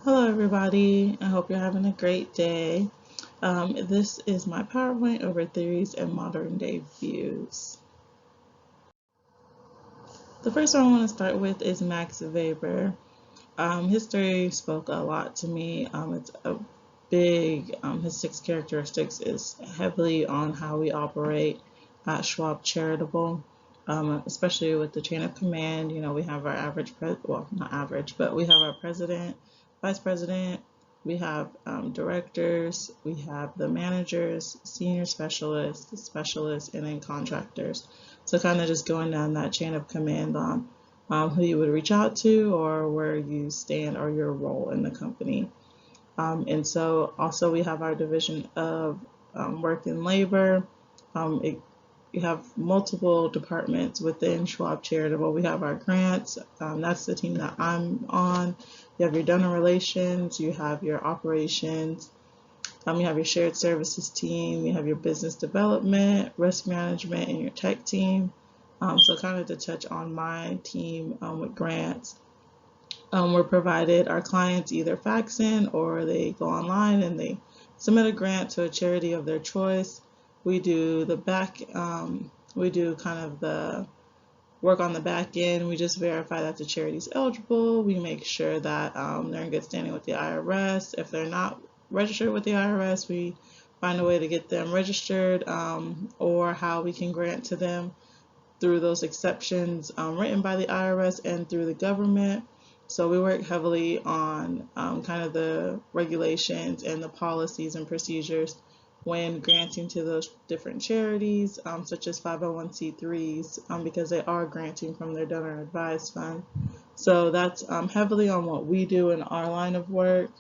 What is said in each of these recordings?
Hello, everybody. I hope you're having a great day. This is my PowerPoint over theories and modern day views. The first one I want to start with is Max Weber. His theory spoke a lot to me. It's a big, his 6 characteristics is heavily on how we operate at Schwab Charitable, especially with the chain of command. We have our well, not average, but we have our president, vice president, we have directors, we have the managers, senior specialists, and then contractors. So kind of just going down that chain of command on who you would reach out to or where you stand or your role in the company. And so also we have our division of work and labor. You have multiple departments within Schwab Charitable. We have our grants. That's the team that I'm on. You have your donor relations. You have your operations. You have your shared services team. You have your business development, risk management, and your tech team. So kind of to touch on my team with grants. We're provided our clients either fax in or they go online and they submit a grant to a charity of their choice. We do the we do kind of the work on the back end. We just verify that the charity is eligible. We make sure that they're in good standing with the IRS. If they're not registered with the IRS, we find a way to get them registered or how we can grant to them through those exceptions written by the IRS and through the government. So we work heavily on kind of the regulations and the policies and procedures when granting to those different charities, such as 501c3s, because they are granting from their donor advised fund. So that's heavily on what we do in our line of work.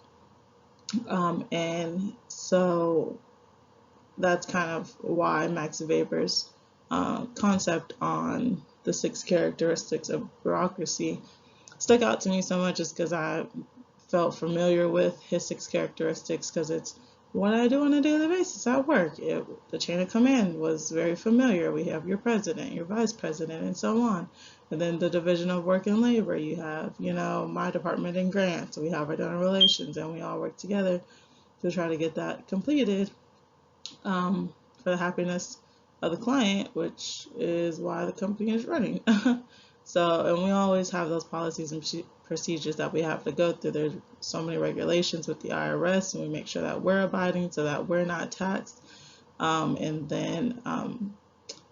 And so that's kind of why Max Weber's concept on the 6 characteristics of bureaucracy stuck out to me so much, is because I felt familiar with his 6 characteristics, because it's what I do on a daily basis at work. The chain of command was very familiar. We have your president, your vice president, and so on. And then the division of work and labor, you have, my department in grants. We have our donor relations, and we all work together to try to get that completed for the happiness of the client, which is why the company is running. So, and we always have those policies and procedures that we have to go through. There's so many regulations with the IRS, and we make sure that we're abiding so that we're not taxed. And then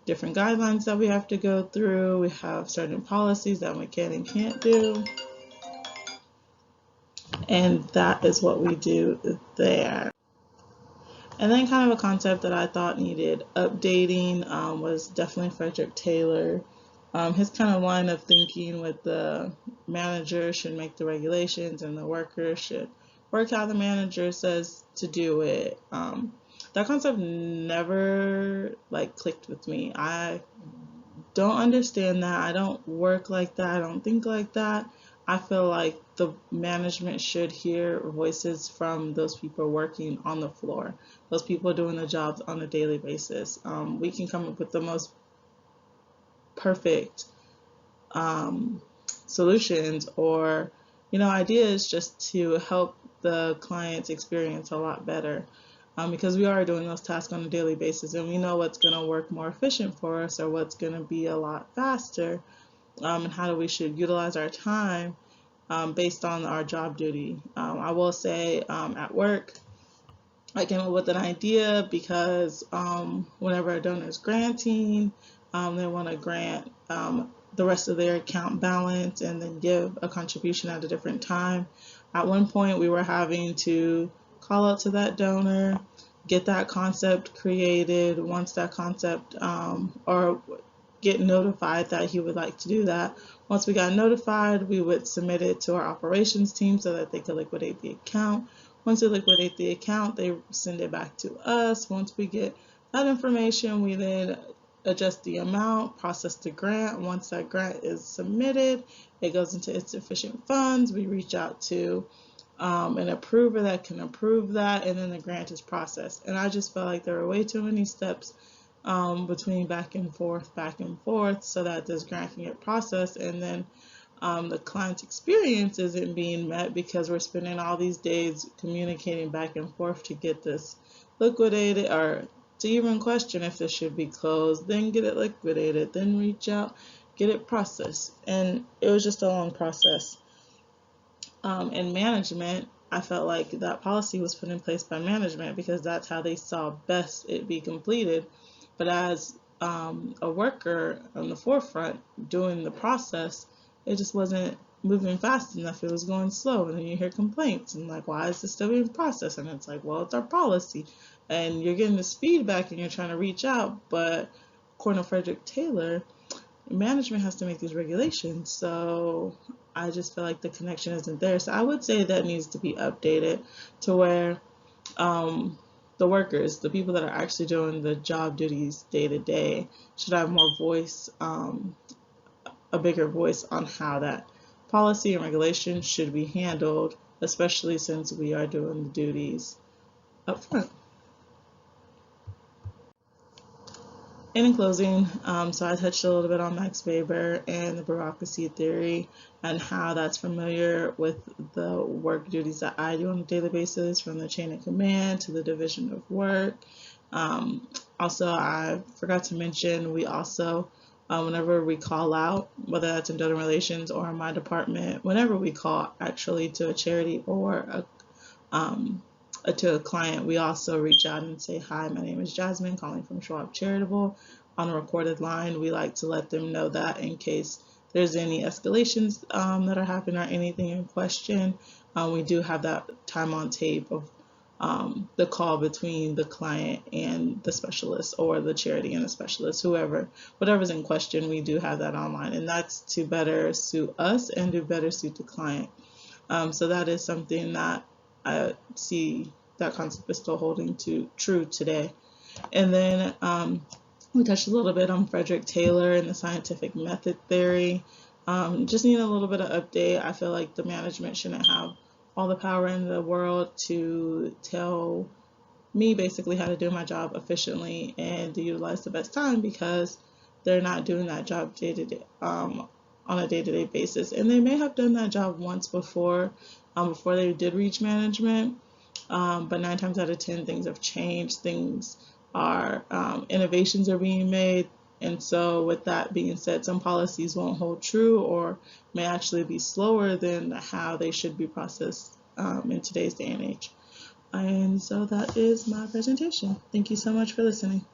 different guidelines that we have to go through. We have certain policies that we can and can't do. And that is what we do there. And then kind of a concept that I thought needed updating was definitely Frederick Taylor. His kind of line of thinking with the manager should make the regulations and the worker should work how the manager says to do it. That concept never clicked with me. I don't understand that. I don't work like that. I don't think like that. I feel like the management should hear voices from those people working on the floor, those people doing the jobs on a daily basis. We can come up with the most perfect solutions or ideas just to help the client's experience a lot better, because we are doing those tasks on a daily basis and we know what's going to work more efficient for us or what's going to be a lot faster, and how we should utilize our time based on our job duty. I will say at work I came up with an idea because whenever a donor is granting, they want to grant the rest of their account balance and then give a contribution at a different time. At one point, we were having to call out to that donor, get that concept created. Once that concept or get notified that he would like to do that. Once we got notified, we would submit it to our operations team so that they could liquidate the account. Once they liquidate the account, they send it back to us. Once we get that information, we then adjust the amount, process the grant. Once that grant is submitted, it goes into insufficient funds. We reach out to an approver that can approve that, and then the grant is processed. And I just felt like there were way too many steps between back and forth, so that this grant can get processed, and then the client's experience isn't being met because we're spending all these days communicating back and forth to get this liquidated, or to even question if this should be closed, then get it liquidated, then reach out, get it processed. And it was just a long process. In management, I felt like that policy was put in place by management because that's how they saw best it be completed. But as a worker on the forefront doing the process, it just wasn't moving fast enough. It was going slow, and then you hear complaints and like, why is this still being processed? And it's like, well, it's our policy, and you're getting this feedback and you're trying to reach out, but according to Frederick Taylor, management has to make these regulations. So I just feel like the connection isn't there. So I would say that needs to be updated to where the workers, the people that are actually doing the job duties day to day, should have more voice, a bigger voice on how that policy and regulation should be handled, especially since we are doing the duties up front. And in closing, so I touched a little bit on Max Weber and the bureaucracy theory and how that's familiar with the work duties that I do on a daily basis, from the chain of command to the division of work. Also, I forgot to mention, we also, whenever we call out, whether that's in donor relations or in my department, whenever we call actually to a charity or to a client, we also reach out and say, hi, my name is Jasmine, calling from Schwab Charitable. On a recorded line, we like to let them know that in case there's any escalations that are happening or anything in question. We do have that time on tape of the call between the client and the specialist, or the charity and the specialist, whatever's in question. We do have that online, and that's to better suit us and to better suit the client. So that is something that I see that concept is still holding true today. And then we touched a little bit on Frederick Taylor and the scientific method theory. Just need a little bit of update. I feel like the management shouldn't have all the power in the world to tell me basically how to do my job efficiently and to utilize the best time, because they're not doing that job on a day-to-day basis. And they may have done that job once before they did reach management, but 9 times out of 10 things have changed. Things are innovations are being made, and so with that being said, some policies won't hold true or may actually be slower than how they should be processed in today's day and age. And so that is my presentation. Thank you so much for listening.